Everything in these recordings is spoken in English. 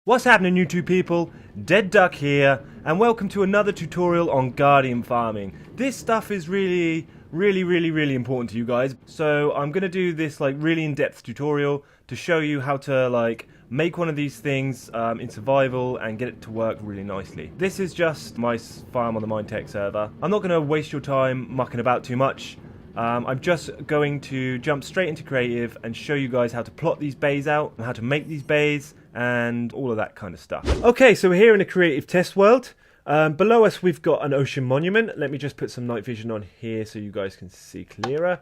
What's happening, YouTube people? DeadDuck here, and welcome to another tutorial on Guardian farming. This stuff is really important to you guys, so I'm gonna do this like really in-depth tutorial to show you how to make one of these things in survival and get it to work really nicely. This is just my farm on the Minetech server. I'm not gonna waste your time mucking about too much. I'm just going to jump straight into creative and show you guys how to plot these bays out and how to make these bays and all of that kind of stuff. Okay, so we're here in a creative test world. Below us we've got an ocean monument. Let me just put some night vision on here so you guys can see clearer.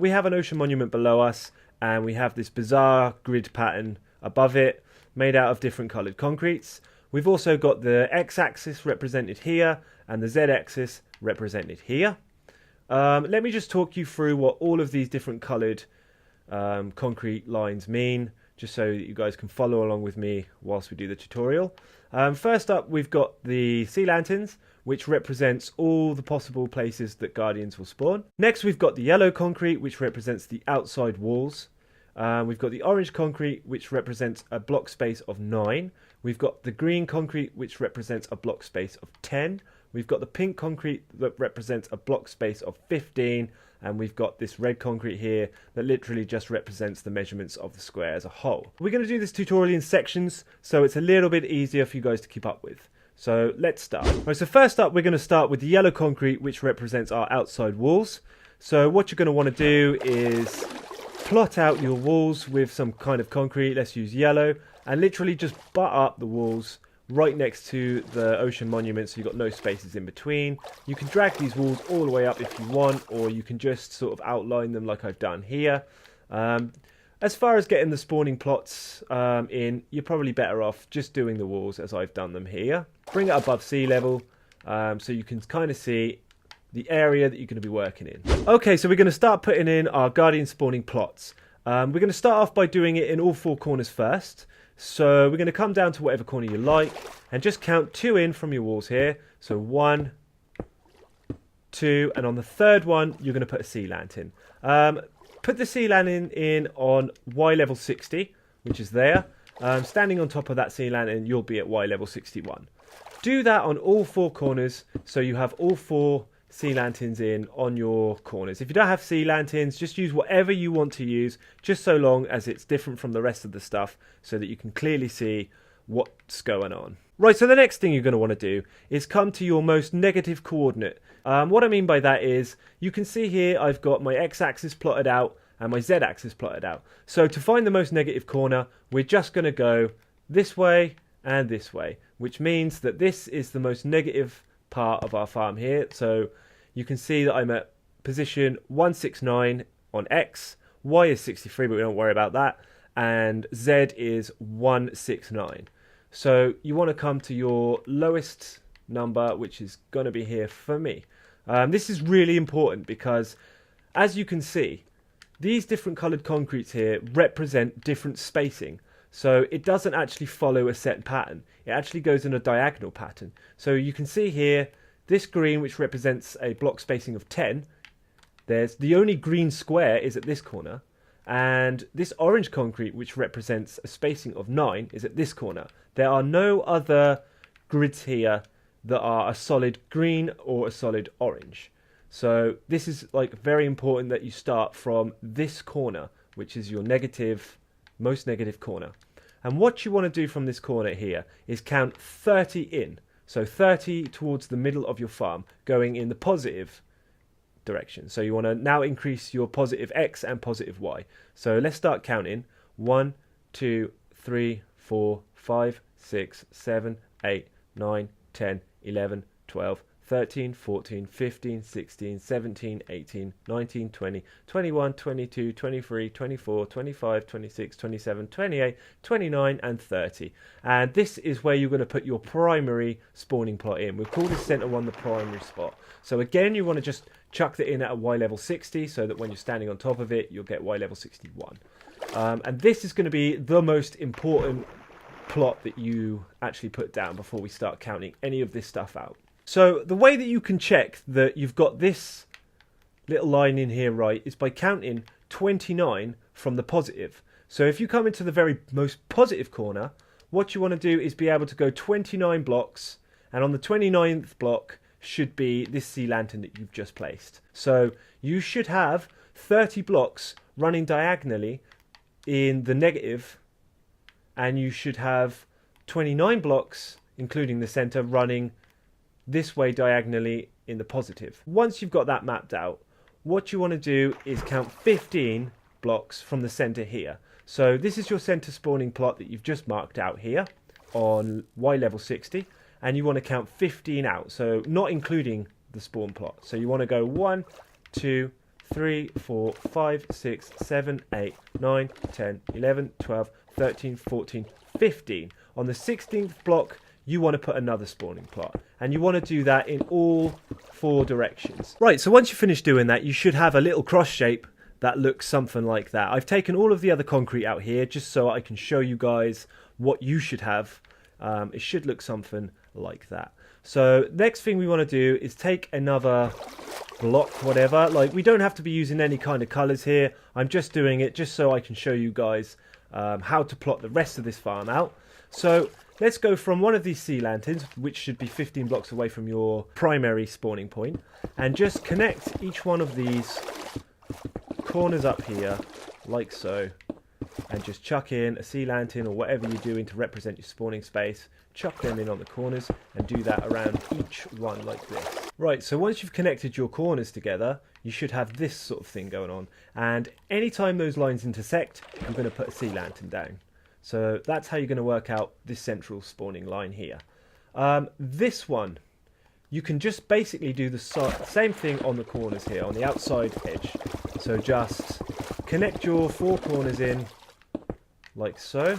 We have an ocean monument below us, and we have this bizarre grid pattern above it made out of different coloured concretes. We've also got the x-axis represented here and the z-axis represented here. Let me just talk you through what all of these different coloured concrete lines mean, just so that you guys can follow along with me whilst we do the tutorial. First up, we've got the sea lanterns, which represents all the possible places that guardians will spawn. Next, we've got the yellow concrete, which represents the outside walls. We've got the orange concrete, which represents a block space of 9. We've got the green concrete, which represents a block space of 10. We've got the pink concrete that represents a block space of 15. And we've got this red concrete here that literally just represents the measurements of the square as a whole. We're going to do this tutorial in sections, so it's a little bit easier for you guys to keep up with. So let's start. Right, so first up, we're going to start with the yellow concrete, which represents our outside walls. So what you're going to want to do is plot out your walls with some kind of concrete. Let's use yellow, and literally just butt up the walls right next to the ocean monument, so you've got no spaces in between. You can drag these walls all the way up if you want, or you can just sort of outline them like I've done here. As far as getting the spawning plots in, you're probably better off just doing the walls as I've done them here. Bring it above sea level so you can kind of see the area that you're going to be working in. Okay, so we're going to start putting in our guardian spawning plots. We're going to start off by doing it in all 4 corners first. So we're going to come down to whatever corner you like and just count 2 in from your walls here. So 1, 2, and on the third one you're going to put a sea lantern. Put the sea lantern in on Y level 60, which is there. Standing on top of that sea lantern, you'll be at Y level 61. Do that on all 4 corners, so you have all 4 sea lanterns in on your corners. If you don't have sea lanterns, just use whatever you want to use, just so long as it's different from the rest of the stuff so that you can clearly see what's going on. Right, so the next thing you're going to want to do is come to your most negative coordinate. What I mean by that is, you can see here I've got my x-axis plotted out and my z-axis plotted out. So to find the most negative corner, we're just going to go this way and this way, which means that this is the most negative part of our farm here. So you can see that I'm at position 169 on X, Y is 63, but we don't worry about that, and Z is 169. So you want to come to your lowest number, which is going to be here for me. This is really important because, as you can see, these different coloured concretes here represent different spacing. So it doesn't actually follow a set pattern. It actually goes in a diagonal pattern. So you can see here, this green, which represents a block spacing of 10, there's the only green square is at this corner, and this orange concrete, which represents a spacing of 9, is at this corner. There are no other grids here that are a solid green or a solid orange. So this is very important that you start from this corner, which is your most negative corner. And what you want to do from this corner here is count 30 in. So 30 towards the middle of your farm, going in the positive direction. So you want to now increase your positive X and positive Y. So let's start counting. 1, 2, 3, 4, 5, 6, 7, 8, 9, 10, 11, 12, 13, 14, 15, 16, 17, 18, 19, 20, 21, 22, 23, 24, 25, 26, 27, 28, 29 and 30. And this is where you're going to put your primary spawning plot in. We'll call this center one the primary spot. So again, you want to just chuck that in at a Y level 60 so that when you're standing on top of it, you'll get Y level 61. And this is going to be the most important plot that you actually put down before we start counting any of this stuff out. So the way that you can check that you've got this little line in here right is by counting 29 from the positive. So if you come into the very most positive corner, what you want to do is be able to go 29 blocks, and on the 29th block should be this sea lantern that you've just placed. So you should have 30 blocks running diagonally in the negative, and you should have 29 blocks, including the center, running this way diagonally in the positive. Once you've got that mapped out, what you want to do is count 15 blocks from the center here. So this is your center spawning plot that you've just marked out here on Y level 60, and you want to count 15 out, so not including the spawn plot. So you want to go 1, 2, 3, 4, 5, 6, 7, 8, 9, 10, 11, 12, 13, 14, 15. On the 16th block, you want to put another spawning plot, and you want to do that in all 4 directions. Right, so once you finish doing that, you should have a little cross shape that looks something like that. I've taken all of the other concrete out here just so I can show you guys what you should have. It should look something like that. So next thing we want to do is take another block, whatever. Like, we don't have to be using any kind of colors here. I'm just doing it just so I can show you guys how to plot the rest of this farm out. So let's go from one of these sea lanterns, which should be 15 blocks away from your primary spawning point, and just connect each one of these corners up here like so, and just chuck in a sea lantern or whatever you're doing to represent your spawning space. Chuck them in on the corners and do that around each one like this. Right, so once you've connected your corners together, you should have this sort of thing going on, and anytime those lines intersect, you're going to put a sea lantern down. So that's how you're going to work out this central spawning line here. This one, you can just basically do the same thing on the corners here, on the outside edge. So just connect your 4 corners in like so.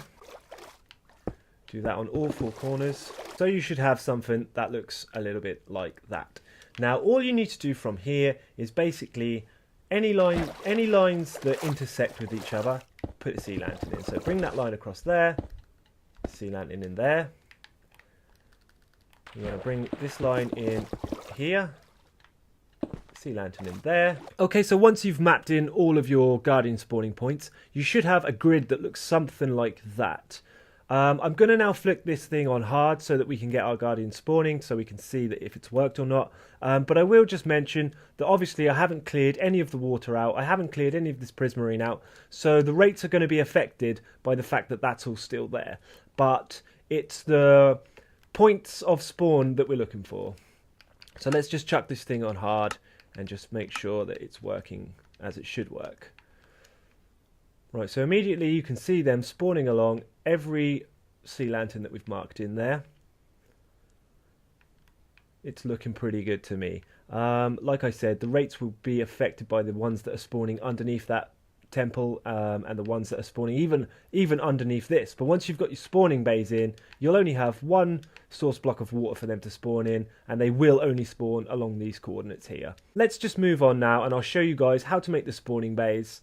Do that on all 4 corners. So you should have something that looks a little bit like that. Now all you need to do from here is basically any lines that intersect with each other, put a sea lantern in. So bring that line across there, sea lantern in there. You're going to bring this line in here, sea lantern in there. Okay, so once you've mapped in all of your guardian spawning points, you should have a grid that looks something like that. I'm going to now flick this thing on hard so that we can get our guardian spawning, so we can see that if it's worked or not. But I will just mention that obviously I haven't cleared any of the water out. I haven't cleared any of this prismarine out. So the rates are going to be affected by the fact that that's all still there. But it's the points of spawn that we're looking for. So let's just chuck this thing on hard and just make sure that it's working as it should work. Right, so immediately you can see them spawning along every sea lantern that we've marked in there. It's looking pretty good to me. Like I said, the rates will be affected by the ones that are spawning underneath that temple, and the ones that are spawning even underneath this. But once you've got your spawning bays in, you'll only have 1 source block of water for them to spawn in, and they will only spawn along these coordinates here. Let's just move on now, and I'll show you guys how to make the spawning bays.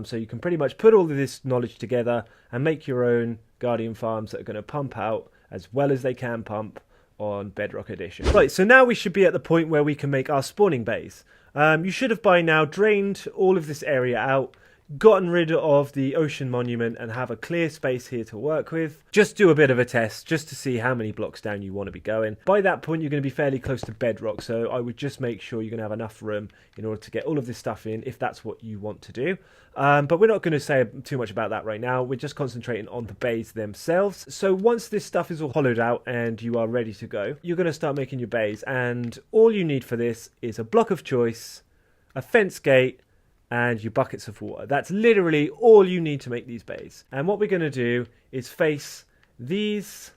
So you can pretty much put all of this knowledge together and make your own guardian farms that are going to pump out as well as they can pump on Bedrock Edition. Right, so now we should be at the point where we can make our spawning bays. You should have by now drained all of this area out, gotten rid of the ocean monument, and have a clear space here to work with. Just do a bit of a test just to see how many blocks down you want to be going. By that point you're going to be fairly close to bedrock, so I would just make sure you're going to have enough room in order to get all of this stuff in if that's what you want to do. But we're not going to say too much about that right now. We're just concentrating on the bays themselves. So once this stuff is all hollowed out and you are ready to go, you're going to start making your bays, and all you need for this is a block of choice, a fence gate, and your buckets of water. That's literally all you need to make these bays. And what we're going to do is face these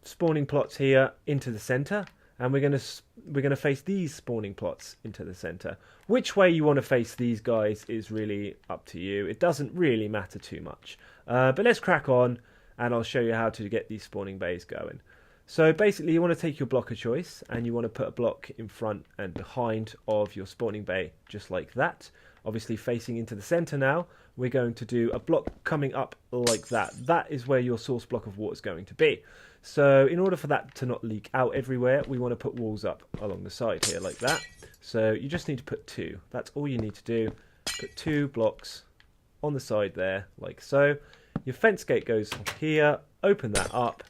spawning plots here into the center, and we're going to face these spawning plots into the center. Which way you want to face these guys is really up to you. It doesn't really matter too much. But let's crack on, and I'll show you how to get these spawning bays going. So basically you want to take your block of choice and you want to put a block in front and behind of your spawning bay, just like that. Obviously facing into the center now, we're going to do a block coming up like that. That is where your source block of water is going to be. So in order for that to not leak out everywhere, we want to put walls up along the side here like that. So you just need to put 2. That's all you need to do. Put 2 blocks on the side there, like so. Your fence gate goes here, open that up,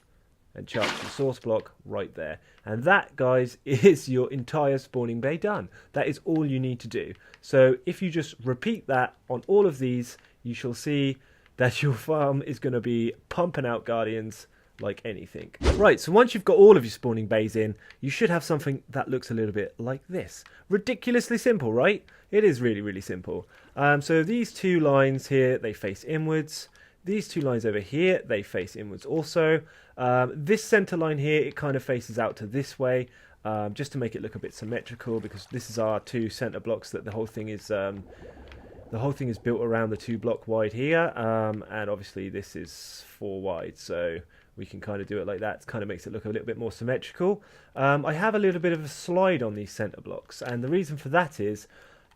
and charge your source block right there. And that, guys, is your entire spawning bay done. That is all you need to do. So if you just repeat that on all of these, you shall see that your farm is going to be pumping out guardians like anything. Right, so once you've got all of your spawning bays in, you should have something that looks a little bit like this. Ridiculously simple, right? It is really, really simple. So these 2 lines here, they face inwards. These 2 lines over here, they face inwards also. This center line here, it kind of faces out to this way, just to make it look a bit symmetrical, because this is our 2 center blocks that the whole thing is built around the 2 block wide here, and obviously this is 4 wide, so we can kind of do it like that. It kind of makes it look a little bit more symmetrical. I have a little bit of a slide on these center blocks, and the reason for that is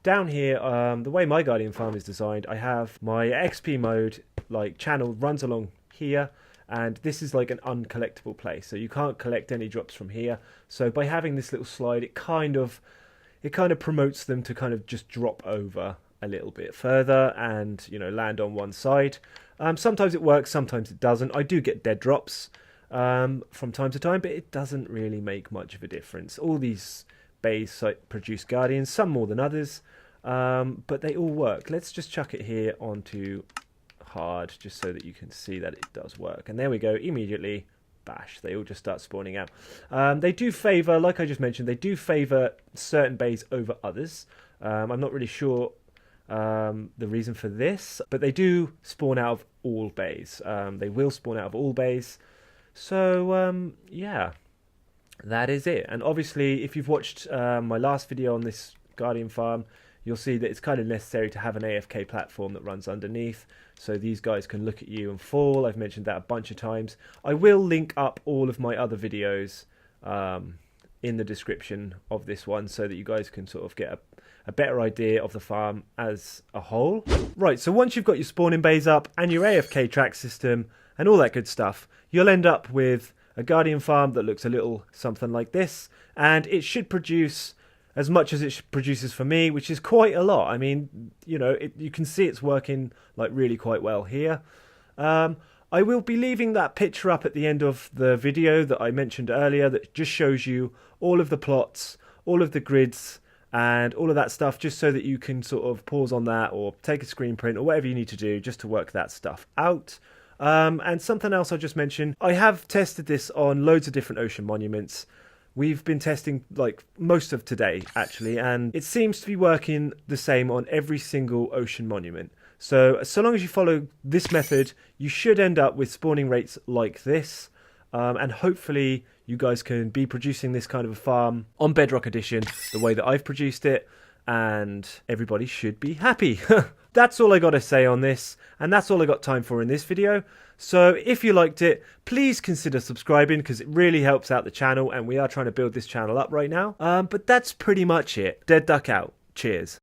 down here, the way my Guardian farm is designed, I have my XP mode like channel runs along here, and this is like an uncollectible place, so you can't collect any drops from here. So by having this little slide, it kind of promotes them to kind of just drop over a little bit further and, you know, land on one side. Sometimes it works, sometimes it doesn't. I do get dead drops from time to time, but it doesn't really make much of a difference. All these bays produce guardians, some more than others, but they all work. Let's just chuck it here onto hard, just so that you can see that it does work. And there we go, immediately, bash, they all just start spawning out. They do favour, like I just mentioned, they do favour certain bays over others. I'm not really sure the reason for this, but they do spawn out of all bays. They will spawn out of all bays. So yeah, that is it. And obviously, if you've watched my last video on this Guardian farm, you'll see that it's kind of necessary to have an AFK platform that runs underneath, so these guys can look at you and fall. I've mentioned that a bunch of times. I will link up all of my other videos in the description of this one, so that you guys can sort of get a better idea of the farm as a whole. Right, so once you've got your spawning bays up and your AFK track system and all that good stuff, you'll end up with a Guardian farm that looks a little something like this, and it should produce as much as it produces for me, which is quite a lot. I mean, you know, you can see it's working like really quite well here. I will be leaving that picture up at the end of the video that I mentioned earlier that just shows you all of the plots, all of the grids, and all of that stuff, just so that you can sort of pause on that or take a screen print or whatever you need to do just to work that stuff out. And something else I'll just mention, I have tested this on loads of different ocean monuments. We've been testing like most of today actually, and it seems to be working the same on every single ocean monument. So long as you follow this method, you should end up with spawning rates like this, and hopefully you guys can be producing this kind of a farm on Bedrock Edition the way that I've produced it, and everybody should be happy. That's all I got to say on this, and that's all I got time for in this video. So if you liked it, please consider subscribing, because it really helps out the channel, and we are trying to build this channel up right now. But that's pretty much it. DeadDuck out. Cheers.